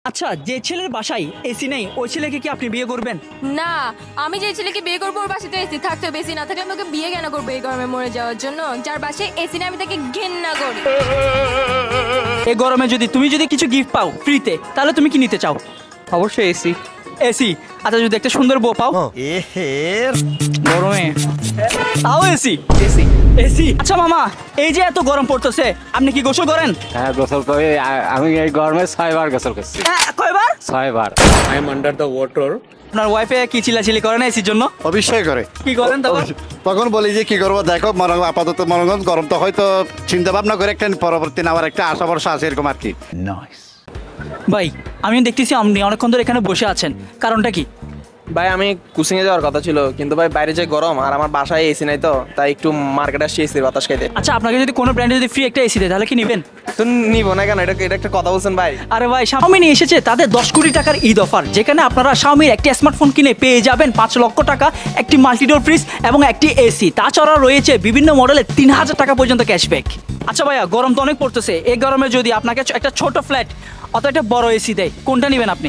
আচ্ছা, যে ছেলের বাসায় এসি নেই ওই ছেলেকে কি আপনি বিয়ে করবেন? না, আমি যে ছেলেকে বিয়ে করবো ওর বাসাতে এসি থাকতে, বেশি না থাকলে আমি ওকে বিয়ে কেন করবো এই গরমে মরে যাওয়ার জন্য? যার বাসায় এসি না আমি তাকে ঘেন্না করি। এই গরমে তুমি যদি কিছু গিফট পাও ফ্রিতে, তাহলে তুমি কি নিতে চাও? অবশ্যই এসি। এসি। আচ্ছা, যদি একটা সুন্দর বউ পাও গরমে, তাও এসি। এসি। এসি। আচ্ছা মামা, এই যে এত গরম পড়তেছে, আপনি কি গোসল করেন? হ্যাঁ, গোসল করি। আমি এই গরমে 6 বার গোসল করছি। কয়বার? 6 বার। I am under the water. আপনার ওয়াইফে কি চিল্লাচিল্লি করে না এসির জন্য? অবশ্যই করে। কি করেন তখন? তখন বলি যে কি করবো, দেখো আপাতত মনোরঞ্জন গরম তো হয়তো চিন্তা ভাবনা করে একটা পরবর্তী নেওয়ার একটা আশা ভরসা আছে, এরকম আর কি। ভাই, আমি দেখতেছি আপনি অনেকক্ষণ ধরে এখানে বসে আছেন, কারণটা কি? ভাই আমি কুচিংয়ে যাওয়ার কথা ছিল, কিন্তু ভাই বাইরে যে গরম আর আমার বাসায় এসি নাই, তো তাই একটু মার্কেটে আসছি এসির বাতাস খাইতে। আচ্ছা, আপনাকে যদি কোনো ব্র্যান্ডে যদি ফ্রি একটা এসি দেয় তাহলে কি নেবেন? তো নিবো না কেন? এটা একটা কথা বলছেন ভাই। আরে ভাই, Xiaomi নিয়ে এসেছে তাদের 10 কোটি টাকার ঈদ অফার, যেখানে আপনারা Xiaomi একটি স্মার্টফোন কিনে পেয়ে যাবেন 5 লক্ষ টাকা, একটি মাল্টিডোর ফ্রিজ এবং একটি এসি। তাছাড়া রয়েছে বিভিন্ন মডেলের 3000 টাকা পর্যন্ত ক্যাশব্যাক। আচ্ছা ভাইয়া, গরম তো অনেক পড়তেছে, এই গরমে যদি আপনাকে একটা ছোট ফ্ল্যাট অথবা একটা বড় এসি দেয়, কোনটা নেবেন আপনি?